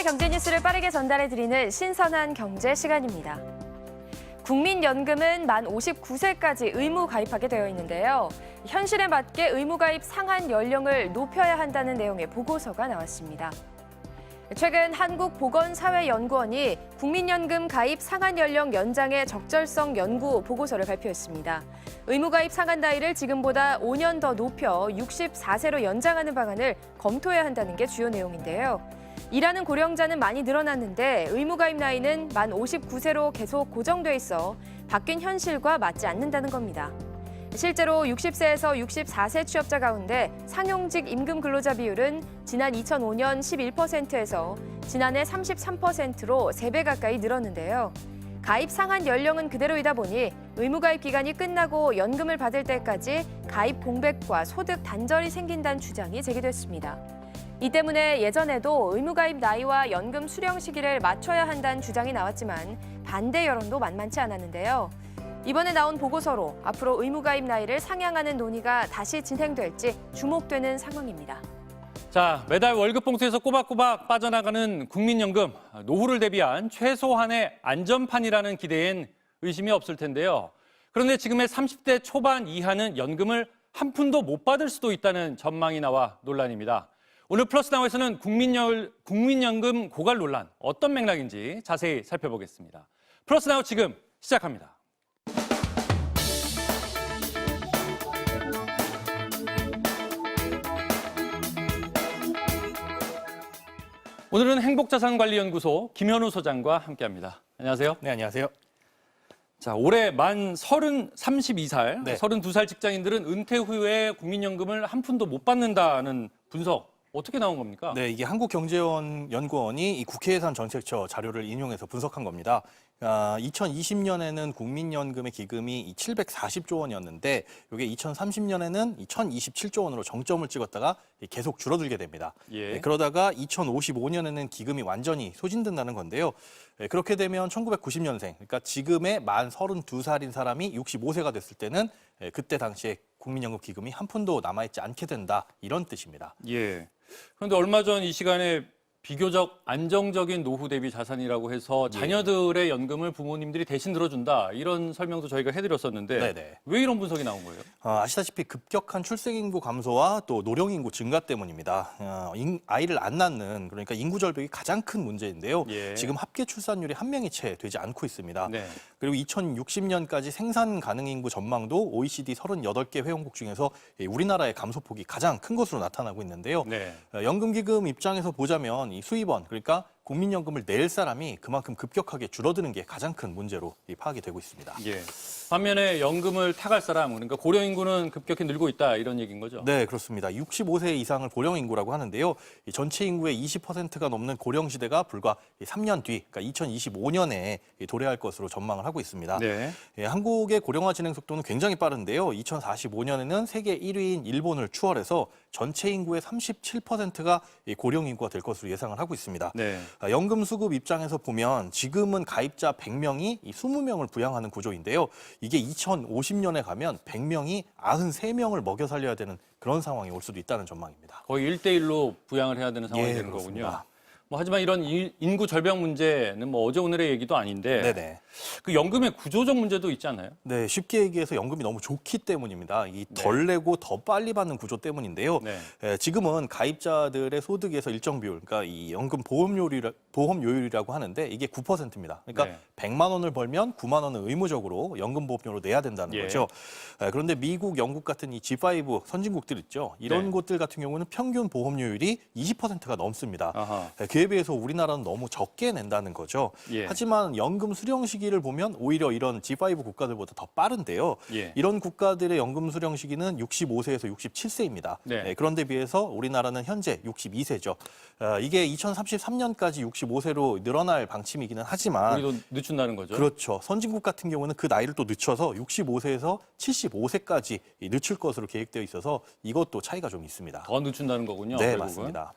세상의 경제 뉴스를 빠르게 전달해드리는 신선한 경제 시간입니다. 국민연금은 만 59세까지 의무 가입하게 되어 있는데요. 현실에 맞게 의무 가입 상한 연령을 높여야 한다는 내용의 보고서가 나왔습니다. 최근 한국보건사회연구원이 국민연금 가입 상한 연령 연장의 적절성 연구 보고서를 발표했습니다. 의무 가입 상한 나이를 지금보다 5년 더 높여 64세로 연장하는 방안을 검토해야 한다는 게 주요 내용인데요. 일하는 고령자는 많이 늘어났는데 의무 가입 나이는 만 59세로 계속 고정돼 있어 바뀐 현실과 맞지 않는다는 겁니다. 실제로 60세에서 64세 취업자 가운데 상용직 임금 근로자 비율은 지난 2005년 11%에서 지난해 33%로 3배 가까이 늘었는데요. 가입 상한 연령은 그대로이다 보니 의무 가입 기간이 끝나고 연금을 받을 때까지 가입 공백과 소득 단절이 생긴다는 주장이 제기됐습니다. 이 때문에 예전에도 의무 가입 나이와 연금 수령 시기를 맞춰야 한다는 주장이 나왔지만 반대 여론도 만만치 않았는데요. 이번에 나온 보고서로 앞으로 의무 가입 나이를 상향하는 논의가 다시 진행될지 주목되는 상황입니다. 자, 매달 월급 봉투에서 꼬박꼬박 빠져나가는 국민연금, 노후를 대비한 최소한의 안전판이라는 기대엔 의심이 없을 텐데요. 그런데 지금의 30대 초반 이하는 연금을 한 푼도 못 받을 수도 있다는 전망이 나와 논란입니다. 오늘 플러스나우에서는 국민연금 고갈 논란, 어떤 맥락인지 자세히 살펴보겠습니다. 플러스나우 지금 시작합니다. 오늘은 행복자산관리연구소 김현우 소장과 함께합니다. 안녕하세요. 네, 안녕하세요. 자, 올해 만 32살, 네. 32살 직장인들은 은퇴 후에 국민연금을 한 푼도 못 받는다는 분석, 어떻게 나온 겁니까? 네, 이게 한국경제연구원이 이 국회 예산정책처 자료를 인용해서 분석한 겁니다. 2020년에는 국민연금의 기금이 740조 원이었는데 이게 2030년에는 1027조 원으로 정점을 찍었다가 계속 줄어들게 됩니다. 예. 네, 그러다가 2055년에는 기금이 완전히 소진된다는 건데요. 네, 그렇게 되면 1990년생, 그러니까 지금의 만 32살인 사람이 65세가 됐을 때는 그때 당시에 국민연금 기금이 한 푼도 남아있지 않게 된다, 이런 뜻입니다. 예. 그런데 얼마 전 이 시간에 비교적 안정적인 노후 대비 자산이라고 해서 자녀들의 연금을 부모님들이 대신 들어준다, 이런 설명도 저희가 해드렸었는데 네네. 왜 이런 분석이 나온 거예요? 아시다시피 급격한 출생인구 감소와 또 노령인구 증가 때문입니다. 아이를 안 낳는, 그러니까 인구 절벽이 가장 큰 문제인데요. 예. 지금 합계 출산율이 한 명이 채 되지 않고 있습니다. 네. 그리고 2060년까지 생산 가능 인구 전망도 OECD 38개 회원국 중에서 우리나라의 감소폭이 가장 큰 것으로 나타나고 있는데요. 네. 연금기금 입장에서 보자면 이 수입원, 그러니까 국민연금을 낼 사람이 그만큼 급격하게 줄어드는 게 가장 큰 문제로 파악이 되고 있습니다. 예. 반면에 연금을 타갈 사람, 그러니까 고령 인구는 급격히 늘고 있다, 이런 얘기인 거죠? 네, 그렇습니다. 65세 이상을 고령 인구라고 하는데요. 이 전체 인구의 20%가 넘는 고령 시대가 불과 3년 뒤, 그러니까 2025년에 도래할 것으로 전망을 하고 있습니다. 네. 예, 한국의 고령화 진행 속도는 굉장히 빠른데요. 2045년에는 세계 1위인 일본을 추월해서 전체 인구의 37%가 고령 인구가 될 것으로 예상을 하고 있습니다. 네. 연금 수급 입장에서 보면 지금은 가입자 100명이 20명을 부양하는 구조인데요. 이게 2050년에 가면 100명이 93명을 먹여 살려야 되는 그런 상황이 올 수도 있다는 전망입니다. 거의 1대1로 부양을 해야 되는 상황이 예, 되는 그렇습니다. 거군요. 하지만 이런 인구 절벽 문제는 어제 오늘의 얘기도 아닌데 네네. 그 연금의 구조적 문제도 있지 않나요? 네, 쉽게 얘기해서 연금이 너무 좋기 때문입니다. 이 덜 내고 더 빨리 받는 구조 때문인데요. 네. 지금은 가입자들의 소득에서 일정 비율, 그러니까 이 연금 보험료율이라고 하는데 이게 9%입니다. 그러니까 네. 100만 원을 벌면 9만 원은 의무적으로 연금 보험료로 내야 된다는 예. 거죠. 그런데 미국, 영국 같은 이 G5 선진국들 있죠. 이런 네. 곳들 같은 경우는 평균 보험료율이 20%가 넘습니다. 아하. 그에 비해서 우리나라는 너무 적게 낸다는 거죠. 예. 하지만 연금 수령 시기를 보면 오히려 이런 G5 국가들보다 더 빠른데요. 예. 이런 국가들의 연금 수령 시기는 65세에서 67세입니다. 네. 그런데 비해서 우리나라는 현재 62세죠. 이게 2033년까지 65세로 늘어날 방침이기는 하지만 우리도 늦춘다는 거죠? 그렇죠. 선진국 같은 경우는 그 나이를 또 늦춰서 65세에서 75세까지 늦출 것으로 계획되어 있어서 이것도 차이가 좀 있습니다. 더 늦춘다는 거군요. 네, 결국은. 맞습니다.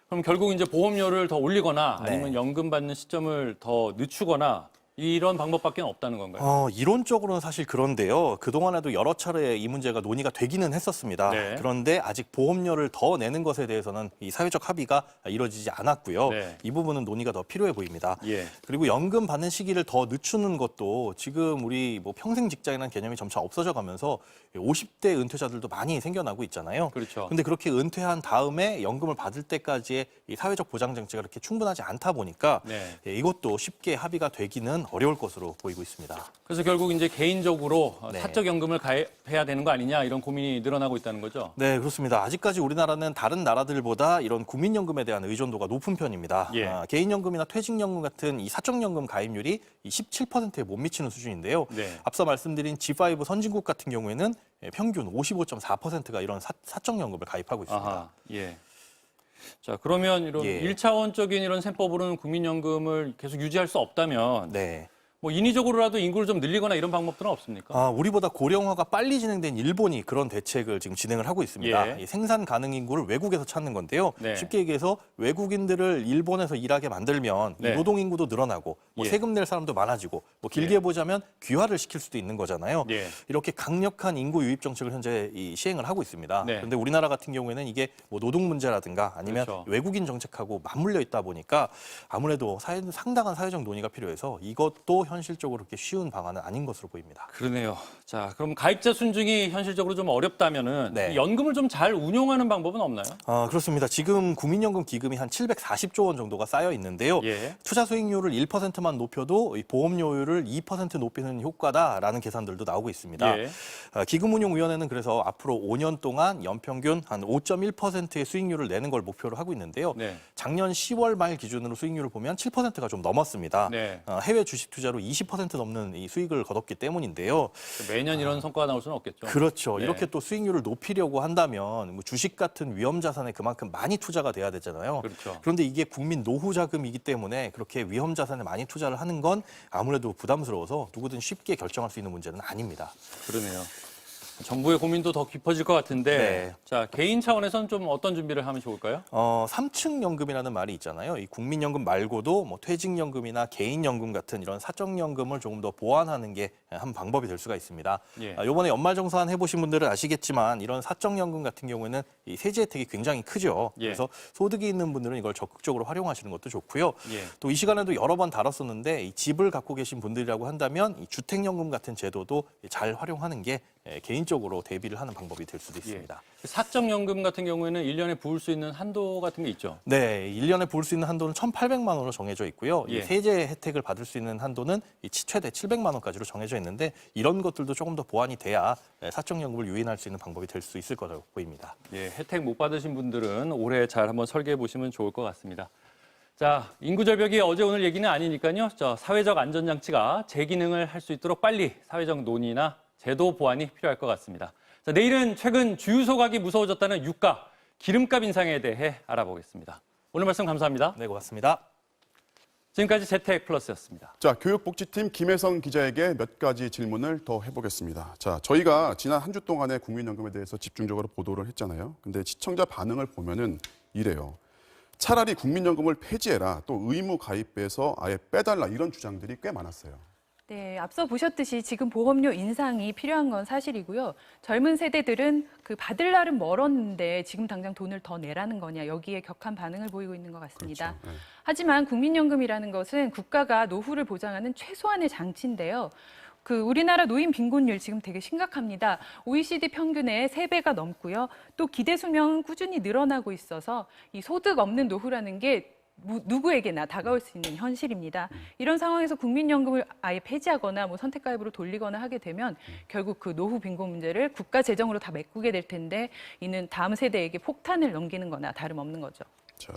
그럼 결국 이제 보험료를 더 올리거나 네. 아니면 연금 받는 시점을 더 늦추거나 이런 방법밖에 없다는 건가요? 이론적으로는 사실 그런데요. 그동안에도 여러 차례 이 문제가 논의가 되기는 했었습니다. 네. 그런데 아직 보험료를 더 내는 것에 대해서는 이 사회적 합의가 이루어지지 않았고요. 네. 이 부분은 논의가 더 필요해 보입니다. 예. 그리고 연금 받는 시기를 더 늦추는 것도 지금 우리 뭐 평생 직장이라는 개념이 점차 없어져 가면서 50대 은퇴자들도 많이 생겨나고 있잖아요. 그렇죠. 근데 그렇게 은퇴한 다음에 연금을 받을 때까지의 이 사회적 보장 장치가 그렇게 충분하지 않다 보니까 네. 이것도 쉽게 합의가 되기는 어려울 것으로 보이고 있습니다. 그래서 결국 이제 개인적으로 네. 사적 연금을 가입해야 되는 거 아니냐 이런 고민이 늘어나고 있다는 거죠. 네, 그렇습니다. 아직까지 우리나라는 다른 나라들보다 이런 국민연금에 대한 의존도가 높은 편입니다. 예. 개인연금이나 퇴직연금 같은 이 사적연금 가입률이 17%에 못 미치는 수준인데요. 네. 앞서 말씀드린 G5 선진국 같은 경우에는 평균 55.4%가 이런 사적연금을 가입하고 있습니다. 아하, 예. 자, 그러면 이런 예. 1차원적인 이런 셈법으로는 국민연금을 계속 유지할 수 없다면 네. 뭐 인위적으로라도 인구를 좀 늘리거나 이런 방법들은 없습니까? 우리보다 고령화가 빨리 진행된 일본이 그런 대책을 지금 진행을 하고 있습니다. 예. 이 생산 가능 인구를 외국에서 찾는 건데요. 네. 쉽게 얘기해서 외국인들을 일본에서 일하게 만들면 이 네. 노동 인구도 늘어나고 뭐 예. 세금 낼 사람도 많아지고 뭐 길게 예. 보자면 귀화를 시킬 수도 있는 거잖아요. 예. 이렇게 강력한 인구 유입 정책을 현재 시행을 하고 있습니다. 네. 그런데 우리나라 같은 경우에는 이게 뭐 노동 문제라든가 아니면 그렇죠. 외국인 정책하고 맞물려 있다 보니까 아무래도 상당한 사회적 논의가 필요해서 이것도 현실적으로 그렇게 쉬운 방안은 아닌 것으로 보입니다. 그러네요. 자, 그럼 가입자 순증이 현실적으로 좀 어렵다면은 네. 이 연금을 좀 잘 운용하는 방법은 없나요? 그렇습니다. 지금 국민연금 기금이 한 740조 원 정도가 쌓여 있는데요. 예. 투자 수익률을 1%만 높여도 이 보험료율을 2% 높이는 효과다라는 계산들도 나오고 있습니다. 예. 기금운용위원회는 그래서 앞으로 5년 동안 연평균 한 5.1%의 수익률을 내는 걸 목표로 하고 있는데요. 네. 작년 10월 말 기준으로 수익률을 보면 7%가 좀 넘었습니다. 네. 해외 주식 투자로 20% 넘는 이 수익을 거뒀기 때문인데요. 매년 이런 성과가 나올 수는 없겠죠. 그렇죠. 네. 이렇게 또 수익률을 높이려고 한다면 뭐 주식 같은 위험 자산에 그만큼 많이 투자가 돼야 되잖아요. 그렇죠. 그런데 이게 국민 노후 자금이기 때문에 그렇게 위험 자산에 많이 투자를 하는 건 아무래도 부담스러워서 누구든 쉽게 결정할 수 있는 문제는 아닙니다. 그러네요. 정부의 고민도 더 깊어질 것 같은데, 네. 자, 개인 차원에서는 좀 어떤 준비를 하면 좋을까요? 3층 연금이라는 말이 있잖아요. 이 국민연금 말고도 뭐 퇴직연금이나 개인연금 같은 이런 사적연금을 조금 더 보완하는 게 한 방법이 될 수가 있습니다. 예. 이번에 연말정산 해보신 분들은 아시겠지만 이런 사적연금 같은 경우에는 이 세제 혜택이 굉장히 크죠. 예. 그래서 소득이 있는 분들은 이걸 적극적으로 활용하시는 것도 좋고요. 예. 또 이 시간에도 여러 번 다뤘었는데 이 집을 갖고 계신 분들이라고 한다면 이 주택연금 같은 제도도 잘 활용하는 게 개인적으로 대비를 하는 방법이 될 수도 있습니다. 사적연금 같은 경우에는 1년에 부을 수 있는 한도 같은 게 있죠. 네, 1년에 부을 수 있는 한도는 1,800만 원으로 정해져 있고요. 예. 이 세제 혜택을 받을 수 있는 한도는 최대 700만 원까지로 정해져 있는데 이런 것들도 조금 더 보완이 돼야 사적연금을 유인할 수 있는 방법이 될 수 있을 거라고 보입니다. 예, 혜택 못 받으신 분들은 올해 잘 한번 설계해 보시면 좋을 것 같습니다. 자, 인구 절벽이 어제 오늘 얘기는 아니니까요. 사회적 안전장치가 제 기능을 할 수 있도록 빨리 사회적 논의나 제도 보완이 필요할 것 같습니다. 자, 내일은 최근 주유소 가기 무서워졌다는 유가, 기름값 인상에 대해 알아보겠습니다. 오늘 말씀 감사합니다. 네, 고맙습니다. 지금까지 재택플러스였습니다. 자, 교육복지팀 김혜성 기자에게 몇 가지 질문을 더 해보겠습니다. 자, 저희가 지난 한 주 동안의 국민연금에 대해서 집중적으로 보도를 했잖아요. 근데 시청자 반응을 보면은 이래요. 차라리 국민연금을 폐지해라, 또 의무 가입해서 아예 빼달라 이런 주장들이 꽤 많았어요. 네, 앞서 보셨듯이 지금 보험료 인상이 필요한 건 사실이고요. 젊은 세대들은 그 받을 날은 멀었는데 지금 당장 돈을 더 내라는 거냐, 여기에 격한 반응을 보이고 있는 것 같습니다. 그렇죠. 네. 하지만 국민연금이라는 것은 국가가 노후를 보장하는 최소한의 장치인데요. 우리나라 노인 빈곤율 지금 되게 심각합니다. OECD 평균의 3배가 넘고요. 또 기대 수명은 꾸준히 늘어나고 있어서 이 소득 없는 노후라는 게 누구에게나 다가올 수 있는 현실입니다. 이런 상황에서 국민연금을 아예 폐지하거나 뭐 선택가입으로 돌리거나 하게 되면 결국 그 노후 빈곤 문제를 국가 재정으로 다 메꾸게 될 텐데 이는 다음 세대에게 폭탄을 넘기는 거나 다름없는 거죠. 자,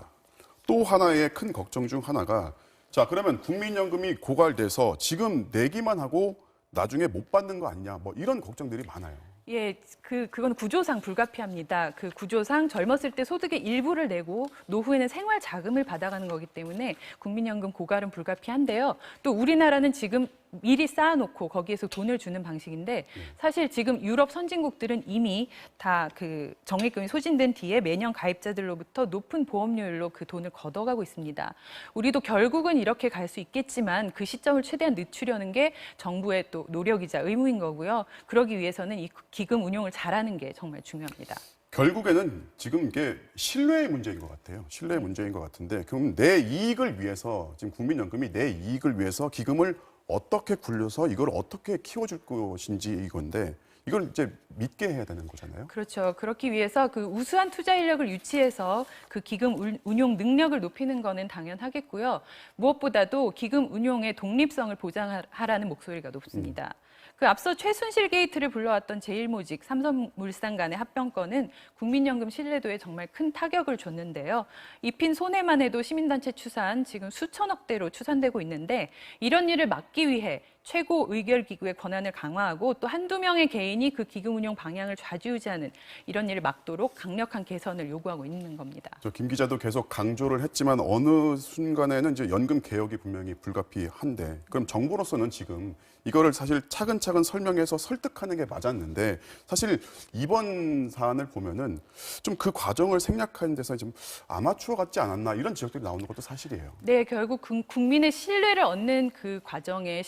또 하나의 큰 걱정 중 하나가 자, 그러면 국민연금이 고갈돼서 지금 내기만 하고 나중에 못 받는 거 아니냐, 뭐 이런 걱정들이 많아요. 예, 그건 구조상 불가피합니다. 그 구조상 젊었을 때 소득의 일부를 내고 노후에는 생활 자금을 받아가는 거기 때문에 국민연금 고갈은 불가피한데요. 또 우리나라는 지금 미리 쌓아놓고 거기에서 돈을 주는 방식인데 사실 지금 유럽 선진국들은 이미 다 그 적립금이 소진된 뒤에 매년 가입자들로부터 높은 보험료율로 그 돈을 걷어가고 있습니다. 우리도 결국은 이렇게 갈 수 있겠지만 그 시점을 최대한 늦추려는 게 정부의 또 노력이자 의무인 거고요. 그러기 위해서는 이 기금 운용을 잘하는 게 정말 중요합니다. 결국에는 지금 이게 신뢰의 문제인 것 같아요. 신뢰의 문제인 것 같은데 그럼 내 이익을 위해서 지금 국민연금이 내 이익을 위해서 기금을 어떻게 굴려서 이걸 어떻게 키워줄 것인지 이건데 이걸 이제 믿게 해야 되는 거잖아요. 그렇죠. 그렇기 위해서 그 우수한 투자 인력을 유치해서 그 기금 운용 능력을 높이는 거는 당연하겠고요. 무엇보다도 기금 운용의 독립성을 보장하라는 목소리가 높습니다. 그 앞서 최순실 게이트를 불러왔던 제일모직, 삼성물산 간의 합병건은 국민연금 신뢰도에 정말 큰 타격을 줬는데요. 입힌 손해만 해도 시민단체 추산 지금 수천억대로 추산되고 있는데 이런 일을 막기 위해 최고의결기구의 권한을 강화하고 또 한두 명의 개인이 그 기금 운용 방향을 좌지우지하는 이런 일을 막도록 강력한 개선을 요구하고 있는 겁니다. 김 기자도 계속 강조를 했지만 어느 순간에는 이제 연금 개혁이 분명히 불가피한데 그럼 정부로서는 지금 이거를 사실 차근차근 설명해서 설득하는 게 맞았는데 사실 이번 사안을 보면은 좀 그 과정을 생략하는 데서 좀 아마추어 같지 않았나 이런 지적들이 나오는 것도 사실이에요. 네, 결국 국민의 신뢰를 얻는 그 과정에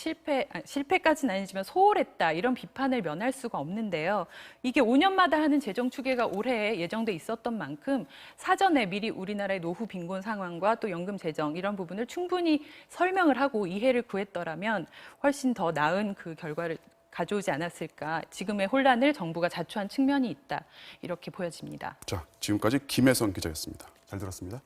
실패까지는 아니지만 소홀했다 이런 비판을 면할 수가 없는데요. 이게 5년마다 하는 재정 추계가 올해 예정돼 있었던 만큼 사전에 미리 우리나라의 노후 빈곤 상황과 또 연금 재정 이런 부분을 충분히 설명을 하고 이해를 구했더라면 훨씬 더 나은 그 결과를 가져오지 않았을까. 지금의 혼란을 정부가 자초한 측면이 있다. 이렇게 보여집니다. 자, 지금까지 김혜선 기자였습니다. 잘 들었습니다.